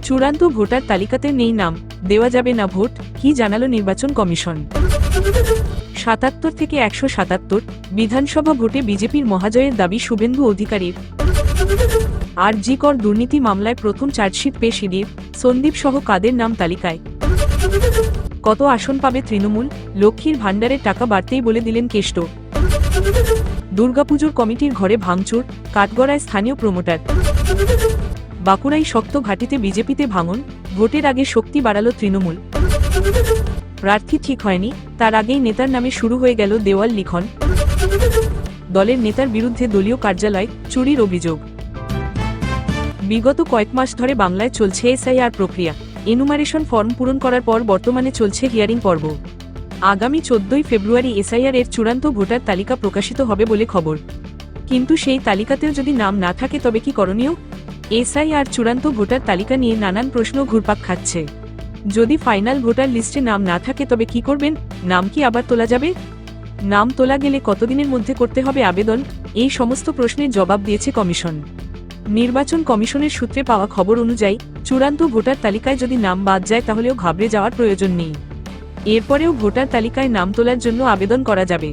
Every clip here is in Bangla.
চূড়ান্ত ভোটার তালিকাতে নেই নাম, দেওয়া যাবে না ভোট, কি জানালো নির্বাচন কমিশন। ৭৭ থেকে ১৭৭ বিধানসভা ভোটে বিজেপির মহাজয়ের দাবি শুভেন্দু অধিকারীর। আরজি কর দুর্নীতি মামলায় প্রথম চার্জশিট পেশ ইডির, সন্দীপ সহ কাদের নাম তালিকায়। কত আসন পাবে তৃণমূল, লক্ষ্মীর ভাণ্ডারের টাকা বাড়তেই বলে দিলেন কেষ্ট। দুর্গাপুজোর কমিটির ঘরে ভাঙচুর, কাঠগড়ায় স্থানীয় প্রমোটার। বাঁকুড়াই শক্ত ঘাঁটিতে বিজেপিতে ভাঙন, ভোটের আগে শক্তি বাড়ালো তৃণমূল। প্রার্থী ঠিক হয়নি, তার আগেই নেতার নামে শুরু হয়ে গেল দেওয়াল লিখন। দলের নেতার বিরুদ্ধে দলীয় কার্যালয় চুরির অভিযোগ। বিগত কয়েক মাস ধরে বাংলায় চলছে এসআইআর প্রক্রিয়া। এনুমারেশন ফর্ম পূরণ করার পর বর্তমানে চলছে হিয়ারিং পর্ব। আগামী ১৪ই ফেব্রুয়ারি এসআইআর এর চূড়ান্ত ভোটার তালিকা প্রকাশিত হবে বলে খবর। কিন্তু সেই তালিকাতেও যদি নাম না থাকে তবে কি করণীয়? এসআইআর চূড়ান্ত ভোটার তালিকা নিয়ে নানান প্রশ্ন ঘুরপাক খাচ্ছে। যদি ফাইনাল ভোটার লিস্টে নাম না থাকে তবে কি করবেন? নাম কি আবার তোলা যাবে? নাম তোলা গেলে কতদিনের মধ্যে করতে হবে আবেদন? এই সমস্ত প্রশ্নের জবাব দিয়েছে কমিশন। নির্বাচন কমিশনের সূত্রে পাওয়া খবর অনুযায়ী চূড়ান্ত ভোটার তালিকায় যদি নাম বাদ যায় তাহলেও ঘাবড়ে যাওয়ার প্রয়োজন নেই। এরপরেও ভোটার তালিকায় নাম তোলার জন্য আবেদন করা যাবে।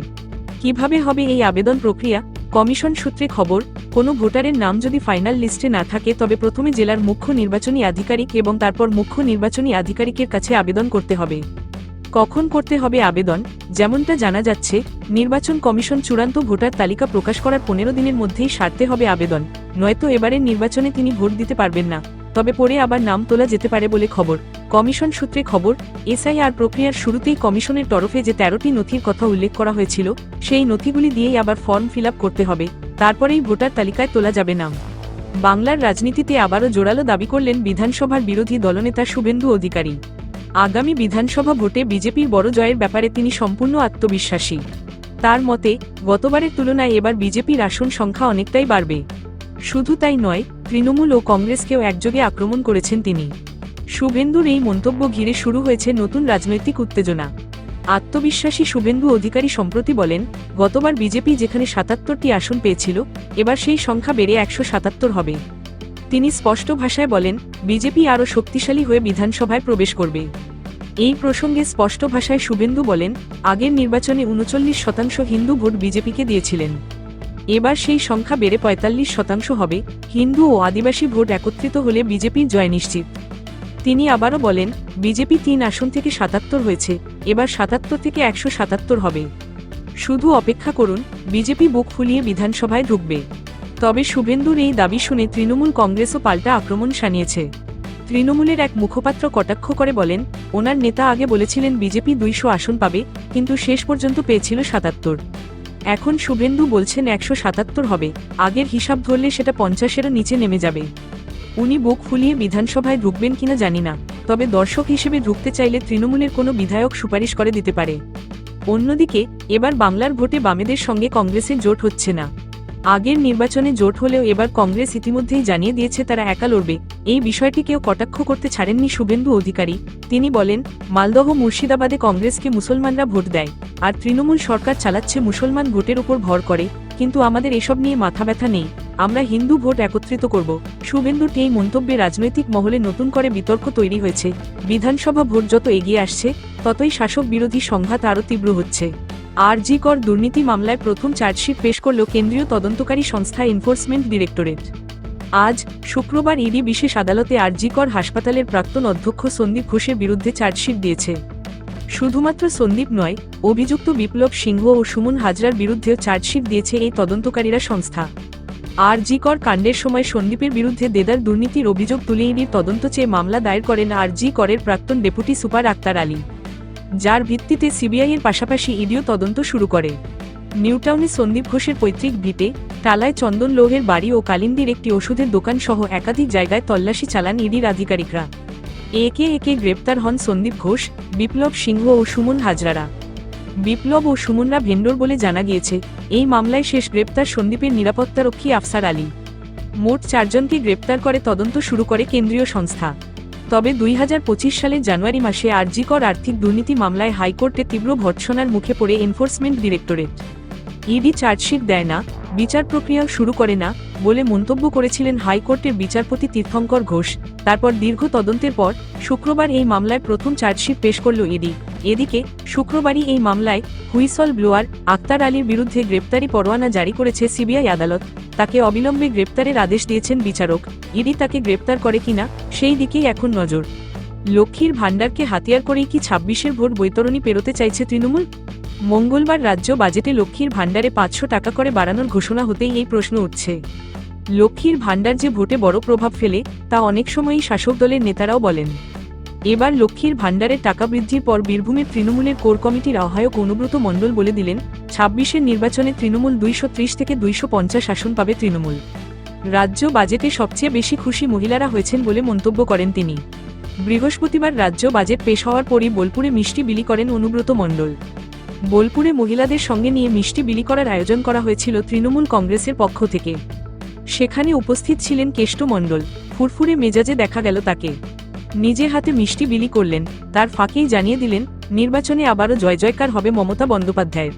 কিভাবে হবে এই আবেদন প্রক্রিয়া? কমিশন সূত্রে খবর, কোনো ভোটারের নাম যদি ফাইনাল লিস্টে না থাকে তবে প্রথমে জেলার মুখ্য নির্বাচনী আধিকারিক এবং তারপর মুখ্য নির্বাচনী আধিকারিকের কাছে আবেদন করতে হবে। কখন করতে হবে আবেদন? যেমনটা জানা যাচ্ছে, নির্বাচন কমিশন চূড়ান্ত ভোটার তালিকা প্রকাশ করার ১৫ দিনের মধ্যেই সারতে হবে আবেদন, নয়তো এবারের নির্বাচনে তিনি ভোট দিতে পারবেন না। তবে পরে আবার নাম তোলা যেতে পারে বলে খবর। কমিশন সূত্রে খবর, এসআইআর প্রক্রিয়ার শুরুতেই কমিশনের তরফে যে ১৩টি নথির কথা উল্লেখ করা হয়েছিল, সেই নথিগুলি দিয়েই আবার ফর্ম ফিল আপ করতে হবে, তারপরেই ভোটার তালিকায় তোলা যাবে নাম। বাংলার রাজনীতিতে আবারও জোরালো দাবি করলেন বিধানসভার বিরোধী দলনেতা শুভেন্দু অধিকারী। আগামী বিধানসভা ভোটে বিজেপির বড় জয়ের ব্যাপারে তিনি সম্পূর্ণ আত্মবিশ্বাসী। তার মতে, গতবারের তুলনায় এবার বিজেপির আসন সংখ্যা অনেকটাই বাড়বে। শুধু তাই নয়, তৃণমূল ও কংগ্রেসকেও একযোগে আক্রমণ করেছেন তিনি। শুভেন্দুর এই মন্তব্য ঘিরে শুরু হয়েছে নতুন রাজনৈতিক উত্তেজনা। আত্মবিশ্বাসী শুভেন্দু অধিকারী সম্প্রতি বলেন, গতবার বিজেপি যেখানে ৭৭টি আসন পেয়েছিল, এবার সেই সংখ্যা বেড়ে ১৭৭ হবে। তিনি স্পষ্ট ভাষায় বলেন, বিজেপি আরও শক্তিশালী হয়ে বিধানসভায় প্রবেশ করবে। এই প্রসঙ্গে স্পষ্ট ভাষায় শুভেন্দু বলেন, আগের নির্বাচনে ৩৯% হিন্দু ভোট বিজেপিকে দিয়েছিলেন। এবার সেই সংখ্যা বেড়ে ৪৫% হবে। হিন্দু ও আদিবাসী ভোট একত্রিত হলে বিজেপির জয় নিশ্চিত। তিনি আবারও বলেন, বিজেপি ৩ আসন থেকে ৭৭ হয়েছে, এবার ৭৭ থেকে ১৭৭ হবে। শুধু অপেক্ষা করুন, বিজেপি বুক ফুলিয়ে বিধানসভায় ঢুকবে। তবে শুভেন্দুর এই দাবি শুনে তৃণমূল কংগ্রেসও পাল্টা আক্রমণ শানিয়েছে। তৃণমূলের এক মুখপাত্র কটাক্ষ করে বলেন, ওনার নেতা আগে বলেছিলেন বিজেপি ২০০ আসন পাবে, কিন্তু শেষ পর্যন্ত পেয়েছিল ৭৭। এখন শুভেন্দু বলছেন ১৭৭ হবে, আগের হিসাব ধরলে সেটা ৫০-এরও নিচে নেমে যাবে। উনি বুক ফুলিয়ে বিধানসভায় ঢুকবেন কিনা জানি না, তবে দর্শক হিসেবে ঢুকতে চাইলে তৃণমূলের কোনো বিধায়ক সুপারিশ করে দিতে পারে। অন্যদিকে, এবার বাংলার ভোটে বামেদের সঙ্গে কংগ্রেসের জোট হচ্ছে না। আগের নির্বাচনে জোট হলেও এবার কংগ্রেস ইতিমধ্যেই জানিয়ে দিয়েছে তারা একা লড়বে। এই বিষয়টি কেউ কটাক্ষ করতে ছাড়েননি শুভেন্দু অধিকারী। তিনি বলেন, মালদহ মুর্শিদাবাদে কংগ্রেসকে মুসলমানরা ভোট দেয়, আর তৃণমূল সরকার চালাচ্ছে মুসলমান ভোটের উপর ভর করে, কিন্তু আমাদের এসব নিয়ে মাথা ব্যথা নেই, আমরা হিন্দু ভোট একত্রিত করব। শুভেন্দুর এই মন্তব্যে রাজনৈতিক মহলে নতুন করে বিতর্ক তৈরি হয়েছে। বিধানসভা ভোট যত এগিয়ে আসছে, ততই শাসক বিরোধী সংঘাত আরও তীব্র হচ্ছে। আরজি কর দুর্নীতি মামলায় প্রথম চার্জশিট পেশ করল কেন্দ্রীয় তদন্তকারী সংস্থা এনফোর্সমেন্ট ডিরেক্টরেট। আজ শুক্রবার ইডি বিশেষ আদালতে আরজি কর হাসপাতালের প্রাক্তন অধ্যক্ষ সন্দীপ ঘোষের বিরুদ্ধে চার্জশিট দিয়েছে। শুধুমাত্র সন্দীপ নয়, অভিযুক্ত বিপ্লব সিংহ ও সুমন হাজরার বিরুদ্ধেও চার্জশিট দিয়েছে এই তদন্তকারীরা সংস্থা। আরজি কর কাণ্ডের সময় সন্দীপের বিরুদ্ধে দেদার দুর্নীতির অভিযোগ তুলে ইডির তদন্ত চেয়ে মামলা দায়ের করেন আরজি করের প্রাক্তন ডেপুটি সুপার আক্তার আলী, যার ভিত্তিতে সিবিআইয়ের পাশাপাশি ইডিও তদন্ত শুরু করে। নিউটাউনে সন্দীপ ঘোষের পৈতৃক ভিটে, টালায় চন্দন লোহের বাড়ি ও কালিন্দির একটি ওষুধের দোকান সহ একাধিক জায়গায় তল্লাশি চালান ইডির আধিকারিকরা। একে একে গ্রেপ্তার হন সন্দীপ ঘোষ, বিপ্লব সিংহ ও সুমন হাজরারা। বিপ্লব ও সুমনরা ভেন্ডর বলে জানা গিয়েছে। এই মামলায় শেষ গ্রেপ্তার সন্দীপের নিরাপত্তারক্ষী আফসার আলী। মোট ৪ জনকে গ্রেপ্তার করে তদন্ত শুরু করে কেন্দ্রীয় সংস্থা। তবে ২০২৫ সালের জানুয়ারি মাসে আরজি কর আর্থিক দুর্নীতি মামলায় হাইকোর্টে তীব্র ভর্ৎসনার মুখে পড়ে এনফোর্সমেন্ট ডিরেক্টরেট। ইডি চার্জশিট দেয় না, বিচার প্রক্রিয়াও শুরু করে না, বলে মন্তব্য করেছিলেন হাইকোর্টের বিচারপতি তীর্থঙ্কর ঘোষ। তারপর দীর্ঘ তদন্তের পর শুক্রবার এই মামলায় প্রথম চার্জশিট পেশ করল ইডি। এদিকে শুক্রবারই এই মামলায় হুইসল ব্লোয়ার আক্তার আলীর বিরুদ্ধে গ্রেপ্তারি পরোয়ানা জারি করেছে সিবিআই আদালত। তাকে অবিলম্বে গ্রেপ্তারের আদেশ দিয়েছেন বিচারক। ইডি তাকে গ্রেপ্তার করে কিনা সেই দিকেই এখন নজর। লক্ষ্মীর ভাণ্ডারকে হাতিয়ার করেই কি ২৬-এর ভোট বৈতরণী পেরোতে চাইছে তৃণমূল? মঙ্গলবার রাজ্য বাজেটে লক্ষ্মীর ভাণ্ডারে ৫০০ টাকা করে বাড়ানোর ঘোষণা হতেই এই প্রশ্ন উঠছে। লক্ষ্মীর ভাণ্ডার যে ভোটে বড় প্রভাব ফেলে তা অনেক সময়ই শাসক দলের নেতারাও বলেন। এবার লক্ষ্মীর ভাণ্ডারের টাকা বৃদ্ধির পর বীরভূমের তৃণমূলের কোর কমিটির আহ্বায়ক অনুব্রত মণ্ডল বলে দিলেন, ২৬-এর নির্বাচনে তৃণমূল ২৩০ থেকে ২৫০ আসন পাবে তৃণমূল। রাজ্য বাজেটে সবচেয়ে বেশি খুশি মহিলারা হয়েছেন বলে মন্তব্য করেন তিনি। বৃহস্পতিবার রাজ্য বাজেট পেশ হওয়ার পরই বোলপুরে মিষ্টি বিলি করেন অনুব্রত মণ্ডল। বোলপুরে মহিলাদের সঙ্গে নিয়ে মিষ্টি বিলি করার আয়োজন করা হয়েছিল তৃণমূল কংগ্রেসের পক্ষ থেকে। সেখানে উপস্থিত ছিলেন কেষ্ট মণ্ডল। ফুরফুরে মেজাজে দেখা গেল তাকে। নিজে হাতে মিষ্টি বিলি করলেন, তার ফাঁকেই জানিয়ে দিলেন নির্বাচনে আবারও জয় জয়কার হবে মমতা বন্দ্যোপাধ্যায়ের।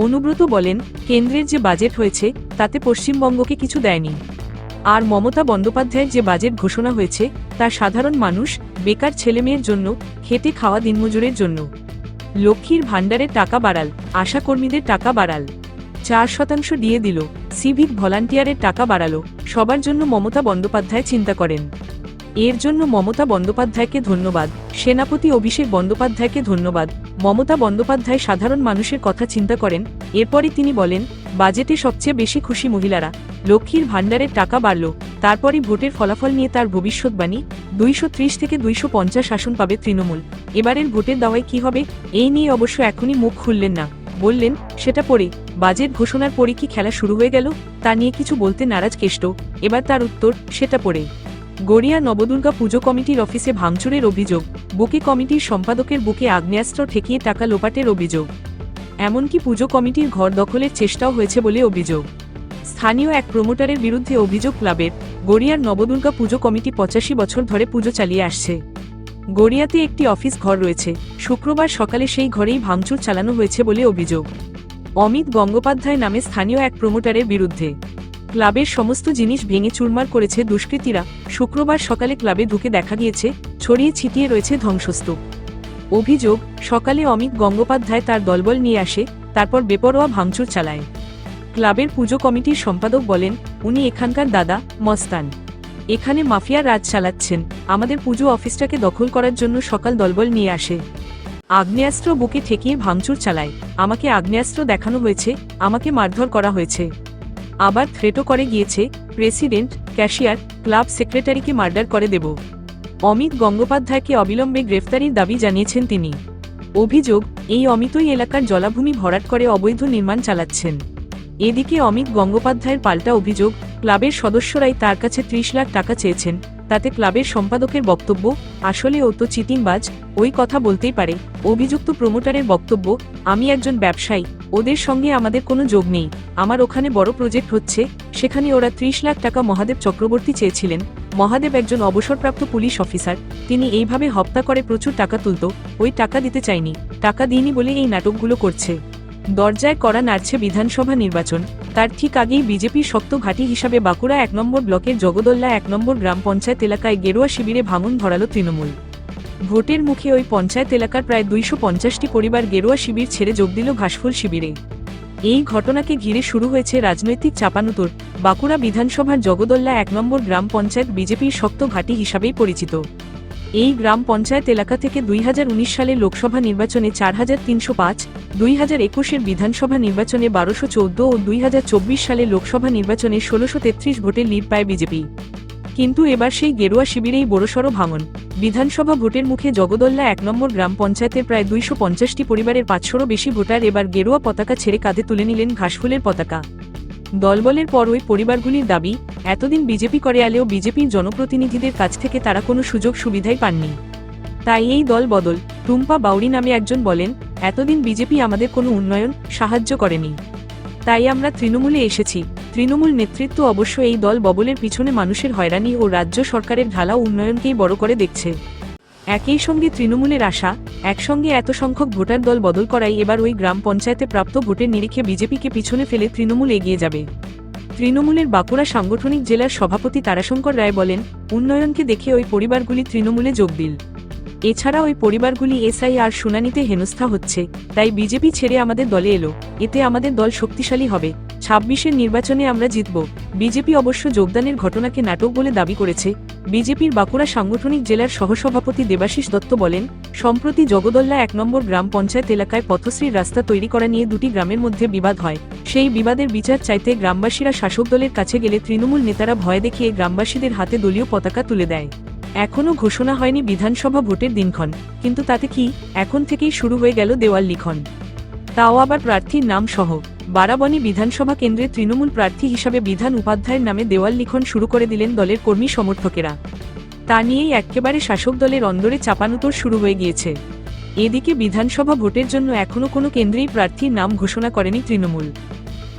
অনুব্রত বলেন, কেন্দ্রের যে বাজেট হয়েছে তাতে পশ্চিমবঙ্গকে কিছু দেয়নি। আর মমতা বন্দ্যোপাধ্যায়ের যে বাজেট ঘোষণা হয়েছে তা সাধারণ মানুষ, বেকার ছেলেমেয়ের জন্য, খেটে খাওয়া দিনমজুরের জন্য। লক্ষ্মীর ভাণ্ডারের টাকা বাড়াল, আশাকর্মীদের টাকা বাড়াল, ৪% দিয়ে দিল, সিভিক ভলান্টিয়ারের টাকা বাড়ালো। সবার জন্য মমতা বন্দ্যোপাধ্যায় চিন্তা করেন। এর জন্য মমতা বন্দ্যোপাধ্যায়কে ধন্যবাদ। সেনাপতি অভিষেক বন্দ্যোপাধ্যায়কে ধন্যবাদ। মমতা বন্দ্যোপাধ্যায় সাধারণ মানুষের কথা চিন্তা করেন। এরপরই তিনি বলেন, বাজেটে সবচেয়ে বেশি খুশি মহিলারা, লক্ষ্মীর ভাণ্ডারের টাকা বাড়ল। তারপরই ভোটের ফলাফল নিয়ে তার ভবিষ্যৎবাণী, ২৩০ থেকে ২৫০ আসন পাবে তৃণমূল। এবারের ভোটের দাওয়ায় কি হবে এই নিয়ে অবশ্য এখনই মুখ খুললেন না। বললেন, সেটা পরে, বাজেট ঘোষণার পরে কি খেলা শুরু হয়ে গেল তা নিয়ে কিছু বলতে নারাজ কেষ্ট। এবার তার উত্তর, সেটা পরে। গড়িয়া নবদুর্গা পুজো কমিটির অফিসে ভাঙচুরের অভিযোগ। বুকে কমিটির সম্পাদকের বুকে আগ্নেয়াস্ত্র ঠেকিয়ে টাকা লোপাটের অভিযোগ। এমনকি পুজো কমিটির ঘর দখলের চেষ্টাও হয়েছে বলে অভিযোগ। স্থানীয় এক প্রমোটারের বিরুদ্ধে অভিযোগ ক্লাবের। গড়িয়ার নবদুর্গা পুজো কমিটি ৮৫ বছর ধরে পুজো চালিয়ে আসছে। গড়িয়াতে একটি অফিস ঘর রয়েছে। শুক্রবার সকালে সেই ঘরেই ভাঙচুর চালানো হয়েছে বলে অভিযোগ অমিত গঙ্গোপাধ্যায় নামে স্থানীয় এক প্রমোটারের বিরুদ্ধে। ক্লাবের সমস্ত জিনিস ভেঙে চুরমার করেছে দুষ্কৃতীরা। শুক্রবার সকালে ক্লাবে ঢুকে দেখা গিয়েছে ছড়িয়ে ছিটিয়ে রয়েছে ধ্বংসস্তূপ। অভিযোগ, সকালে অমিত গঙ্গোপাধ্যায় তার দলবল নিয়ে আসে, তারপর বেপরোয়া ভাঙচুর চালায়। ক্লাবের পুজো কমিটির সম্পাদক বলেন, উনি এখানকার দাদা মস্তান, এখানে মাফিয়া রাজ চালাচ্ছেন। আমাদের পুজো অফিসটাকে দখল করার জন্য সকাল দলবল নিয়ে আসে, আগ্নেয়াস্ত্র বুকে ঠেকিয়ে ভাঙচুর চালায়। আমাকে আগ্নেয়াস্ত্র দেখানো হয়েছে, আমাকে মারধর করা হয়েছে। আবার থ্রেটও করে গিয়েছে, প্রেসিডেন্ট, ক্যাশিয়ার, ক্লাব সেক্রেটারিকে মার্ডার করে দেব। অমিত গঙ্গোপাধ্যায়কে অবিলম্বে গ্রেফতারির দাবি জানিয়েছেন তিনি। অভিযোগ, এই অমিতই এলাকার জলাভূমি ভরাট করে অবৈধ নির্মাণ চালাচ্ছেন। এদিকে অমিত গঙ্গোপাধ্যায়ের পাল্টা অভিযোগ, ক্লাবের সদস্যরাই তার কাছে ৩০ লাখ টাকা চেয়েছেন। তাতে ক্লাবের সম্পাদকের বক্তব্য, আসলে ও তো চিটিংবাজ, ওই কথা বলতেই পারে। অভিযুক্ত প্রমোটারের বক্তব্য, আমি একজন ব্যবসায়ী, ওদের সঙ্গে আমাদের কোনো যোগ নেই। আমার ওখানে বড় প্রজেক্ট হচ্ছে, সেখানে ওরা ৩০ লাখ টাকা মহাদেব চক্রবর্তী চেয়েছিলেন। মহাদেব একজন অবসরপ্রাপ্ত পুলিশ অফিসার, তিনি এইভাবে হপ্তা করে প্রচুর টাকা তুলত। ওই টাকা দিতে চাইনি, টাকা দিইনি বলে এই নাটকগুলো করছে। দরজায় কড়া নাড়ছে বিধানসভা নির্বাচন। তার ঠিক আগেই বিজেপির শক্ত ঘাঁটি হিসাবে বাঁকুড়া ১ নম্বর ব্লকের জগদল্লা ১ নম্বর গ্রাম পঞ্চায়েত এলাকায় গেরুয়া শিবিরে ভাঙন ধরালো তৃণমূল। ভোটের মুখে ওই পঞ্চায়েত এলাকার প্রায় ২৫০টি পরিবার গেরুয়া শিবির ছেড়ে যোগ দিল ঘাসফুল শিবিরে। এই ঘটনাকে ঘিরে শুরু হয়েছে রাজনৈতিক চাপানুতোর। বাঁকুড়া বিধানসভার জগদল্লা ১ নম্বর গ্রাম পঞ্চায়েত বিজেপির শক্ত ঘাঁটি হিসাবেই পরিচিত। এই গ্রাম পঞ্চায়েত এলাকা থেকে ২০১৯ সালের লোকসভা নির্বাচনে ৪৩০৫, ২০২১-এর বিধানসভা নির্বাচনে ১২১৪ ও ২০২৪ সালের লোকসভা নির্বাচনে ১৬৩৩ ভোটের লিড পায় বিজেপি। কিন্তু এবার সেই গেরুয়া শিবিরেই বড়সড় ভাঙন। বিধানসভা ভোটের মুখে জগদল্লা ১ নম্বর গ্রাম পঞ্চায়েতের প্রায় ২৫০টি পরিবারের ৫০০রও বেশি ভোটার এবার গেরুয়া পতাকা ছেড়ে কাঁধে তুলে নিলেন ঘাসফুলের পতাকা। দলবলের পর ওই পরিবারগুলির দাবি, এতদিন বিজেপি করে এলেও বিজেপির জনপ্রতিনিধিদের কাছ থেকে তারা কোনো সুযোগ সুবিধাই পাননি, তাই এই দল বদল। টুম্পা বাউরি নামে একজন বলেন, এতদিন বিজেপি আমাদের কোনো উন্নয়ন সাহায্য করেনি, তাই আমরা তৃণমূলে এসেছি। তৃণমূল নেতৃত্ব অবশ্য এই দল বদলের পিছনে মানুষের হয়রানি ও রাজ্য সরকারের ঢালাও উন্নয়নকেই বড় করে দেখছে। একই সঙ্গে তৃণমূলের আশা, একসঙ্গে এত সংখ্যক ভোটার দল বদল করাই এবার ওই গ্রাম পঞ্চায়েতে প্রাপ্ত ভোটের নিরিখে বিজেপিকে পিছনে ফেলে তৃণমূল এগিয়ে যাবে। তৃণমূলের বাঁকুড়া সাংগঠনিক জেলার সভাপতি তারাশঙ্কর রায় বলেন, উন্নয়নকে দেখে ওই পরিবারগুলি তৃণমূলে যোগ দিল। এছাড়া ওই পরিবারগুলি এসআইআর শুনানিতে হেনস্থা হচ্ছে, তাই বিজেপি ছেড়ে আমাদের দলে এলো। এতে আমাদের দল শক্তিশালী হবে। ২৬-এর নির্বাচনে আমরা জিতব। বিজেপি অবশ্য যোগদানের ঘটনাকে নাটক বলে দাবি করেছে। বিজেপির বাঁকুড়া সাংগঠনিক জেলার সহসভাপতি দেবাশিস দত্ত বলেন, সম্প্রতি জগদল্লা ১ নম্বর গ্রাম পঞ্চায়েত এলাকায় পথশ্রীর রাস্তা তৈরি করা নিয়ে দুটি গ্রামের মধ্যে বিবাদ হয়। সেই বিবাদের বিচার চাইতে গ্রামবাসীরা শাসক দলের কাছে গেলে তৃণমূল নেতারা ভয় দেখিয়ে গ্রামবাসীদের হাতে দলীয় পতাকা তুলে দেয়। এখনও ঘোষণা হয়নি বিধানসভা ভোটের দিনক্ষণ, কিন্তু তাতে কি, এখন থেকেই শুরু হয়ে গেল দেওয়াল লিখন, তাও আবার প্রার্থীর নাম সহ। বারাবণী বিধানসভা কেন্দ্রে তৃণমূল প্রার্থী হিসাবে বিধান উপাধ্যায়ের নামে দেওয়াল লিখন শুরু করে দিলেন দলের কর্মী সমর্থকেরা। তা নিয়েই একেবারে শাসক দলের অন্দরে চাপানুতোর শুরু হয়ে গিয়েছে। এদিকে বিধানসভা ভোটের জন্য এখনও কোনো কেন্দ্রেই প্রার্থীর নাম ঘোষণা করেনি তৃণমূল।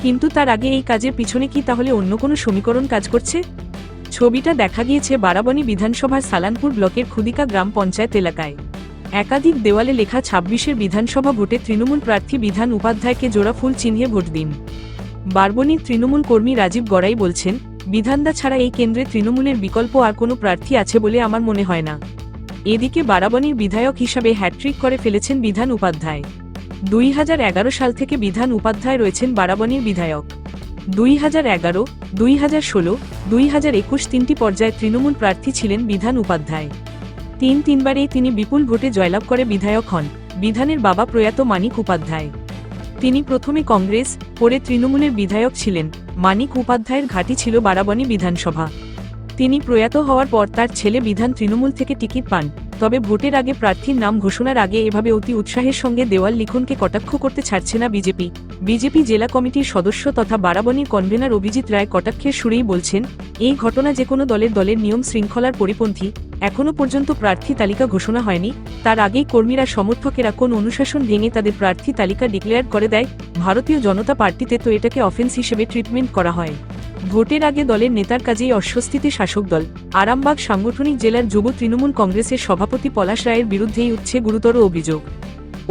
কিন্তু তার আগে এই কাজের পিছনে কি তাহলে অন্য কোনো সমীকরণ কাজ করছে? ছবিটা দেখা গিয়েছে বারাবণী বিধানসভার সালানপুর ব্লকের খুদিকা গ্রাম পঞ্চায়েত এলাকায়। একাধিক দেওয়ালে লেখা ২৬-এর বিধানসভা ভোটে তৃণমূল প্রার্থী বিধান উপাধ্যায়কে জোড়া ফুল চিহ্নে ভোট দিন। বারবণীর তৃণমূল কর্মী রাজীব গড়াই বলছেন, বিধানদা ছাড়া এই কেন্দ্রে তৃণমূলের বিকল্প আর কোনো প্রার্থী আছে বলে আমার মনে হয় না। এদিকে বারাবণীর বিধায়ক হিসাবে হ্যাট্রিক করে ফেলেছেন বিধান উপাধ্যায়। ২০১১ সাল থেকে বিধান উপাধ্যায় রয়েছেন বারাবণীর বিধায়ক। ২০১১, ২০১৬, ২০২১ তিনটি পর্যায়ে তৃণমূল প্রার্থী ছিলেন বিধান উপাধ্যায়। তিনবারেই তিনি বিপুল ভোটে জয়লাভ করে বিধায়ক হন। বিধানের বাবা প্রয়াত মানিক উপাধ্যায়। তিনি প্রথমে কংগ্রেস, পরে তৃণমূলের বিধায়ক ছিলেন। মানিক উপাধ্যায়ের ঘাঁটি ছিল বারাবণী বিধানসভা। তিনি প্রয়াত হওয়ার পর তার ছেলে বিধান তৃণমূল থেকে টিকিট পান। তবে ভোটের আগে প্রার্থীর নাম ঘোষণার আগে এভাবে অতি উৎসাহের সঙ্গে দেওয়াল লিখনকে কটাক্ষ করতে ছাড়ছে না বিজেপি। বিজেপি জেলা কমিটির সদস্য তথা বারাবণীর কনভেনার অভিজিৎ রায় কটাক্ষের সুরেই বলছেন, এই ঘটনা যে কোনো দলের নিয়ম শৃঙ্খলার পরিপন্থী। এখনও পর্যন্ত প্রার্থী তালিকা ঘোষণা হয়নি, তার আগেই কর্মীরা সমর্থকেরা কোন অনুশাসন ভেঙে তাদের প্রার্থী তালিকা ডিক্লেয়ার করে দেয়। ভারতীয় জনতা পার্টিতে তো এটাকে অফেন্স হিসেবে ট্রিটমেন্ট করা হয়। ভোটের আগে দলের নেতার কাজেই অস্বস্তিতে শাসক দল। আরামবাগ সাংগঠনিক জেলার যুব তৃণমূল কংগ্রেসের সভাপতি পলাশ রায়ের বিরুদ্ধেই উঠছে গুরুতর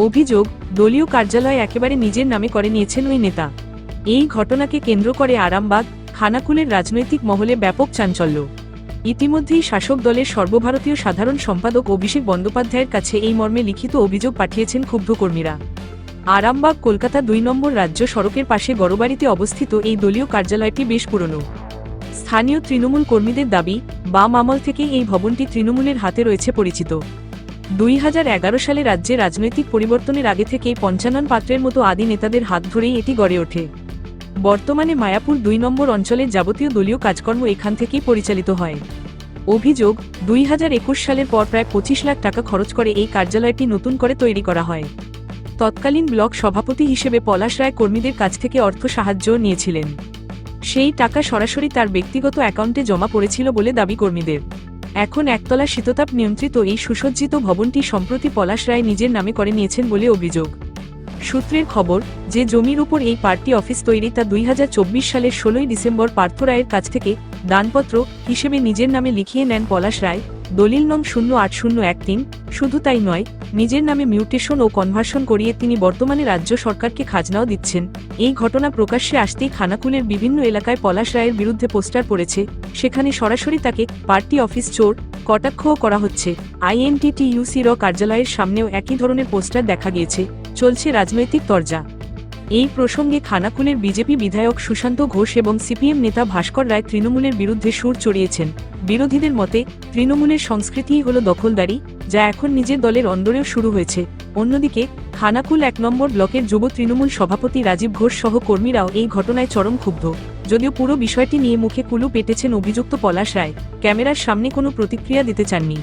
অভিযোগ দলীয় কার্যালয় একেবারে নিজের নামে করে নিয়েছেন ওই নেতা। এই ঘটনাকে কেন্দ্র করে আরামবাগ, খানাকুলের রাজনৈতিক মহলে ব্যাপক চাঞ্চল্য। ইতিমধ্যেই শাসক দলের সর্বভারতীয় সাধারণ সম্পাদক অভিষেক বন্দ্যোপাধ্যায়ের কাছে এই মর্মে লিখিত অভিযোগ পাঠিয়েছেন ক্ষুব্ধ কর্মীরা। আরামবাগ কলকাতা ২ নম্বর রাজ্য সড়কের পাশে গড়বাড়িতে অবস্থিত এই দলীয় কার্যালয়টি বেশ পুরনো। স্থানীয় তৃণমূল কর্মীদের দাবি, বাম আমল থেকে এই ভবনটি তৃণমূলের হাতে রয়েছে পরিচিত। ২০১১ সালে রাজ্যে রাজনৈতিক পরিবর্তনের আগে থেকেই পঞ্চানন পাত্রের মতো আদি নেতাদের হাত ধরেই এটি গড়ে ওঠে। বর্তমানে মায়াপুর ২ নম্বর অঞ্চলের যাবতীয় দলীয় কাজকর্ম এখান থেকেই পরিচালিত হয়। অভিযোগ, ২০২১ সালের পর প্রায় ২৫ লাখ টাকা খরচ করে এই কার্যালয়টি নতুন করে তৈরি করা হয়। তৎকালীন ব্লক সভাপতি হিসেবে পলাশ রায় কর্মীদের কাছ থেকে অর্থ সাহায্য নিয়েছিলেন। সেই টাকা সরাসরি তার ব্যক্তিগত অ্যাকাউন্টে জমা পড়েছিল বলে দাবি কর্মীদের। এখন একতলা শীততাপ নিয়ন্ত্রিত এই সুসজ্জিত ভবনটি সম্প্রতি পলাশ রায় নিজের নামে করে নিয়েছেন বলে অভিযোগ। সূত্রের খবর, যে জমির উপর এই পার্টি অফিস তৈরি তা ২০২৪ সালের ১৬ই ডিসেম্বর পার্থ রায়ের কাছ থেকে দানপত্র হিসেবে নিজের নামে লিখিয়ে নেন পলাশ রায়। দলিল নং 08013। শুধু তাই নয়, নিজের নামে মিউটেশন ও কনভার্সন করিয়ে তিনি বর্তমানে রাজ্য সরকারকে খাজনাও দিচ্ছেন। এই ঘটনা প্রকাশ্যে আসতেই খানাকুলের বিভিন্ন এলাকায় পলাশ রায়ের বিরুদ্ধে পোস্টার পড়েছে। সেখানে সরাসরি তাকে পার্টি অফিস চোর কটাক্ষও করা হচ্ছে। আইএনটিটিইউসির কার্যালয়ের সামনেও একই ধরনের পোস্টার দেখা গিয়েছে। চলছে রাজনৈতিক তরজা। এই প্রসঙ্গে খানাকুলের বিজেপি বিধায়ক সুশান্ত ঘোষ এবং সিপিএম নেতা ভাস্কর রায় তৃণমূলের বিরুদ্ধে সুর চড়িয়েছেন। বিরোধীদের মতে, তৃণমূলের সংস্কৃতিই হল দখলদারি, যা এখন নিজের দলের অন্দরেও শুরু হয়েছে। অন্যদিকে খানাকুল ১ নম্বর ব্লকের যুব তৃণমূল সভাপতি রাজীব ঘোষ সহ কর্মীরাও এই ঘটনায় চরম ক্ষুব্ধ। যদিও পুরো বিষয়টি নিয়ে মুখে কুলু পেটেছেন অভিযুক্ত পলাশ রায়, ক্যামেরার সামনে কোনো প্রতিক্রিয়া দিতে চাননি।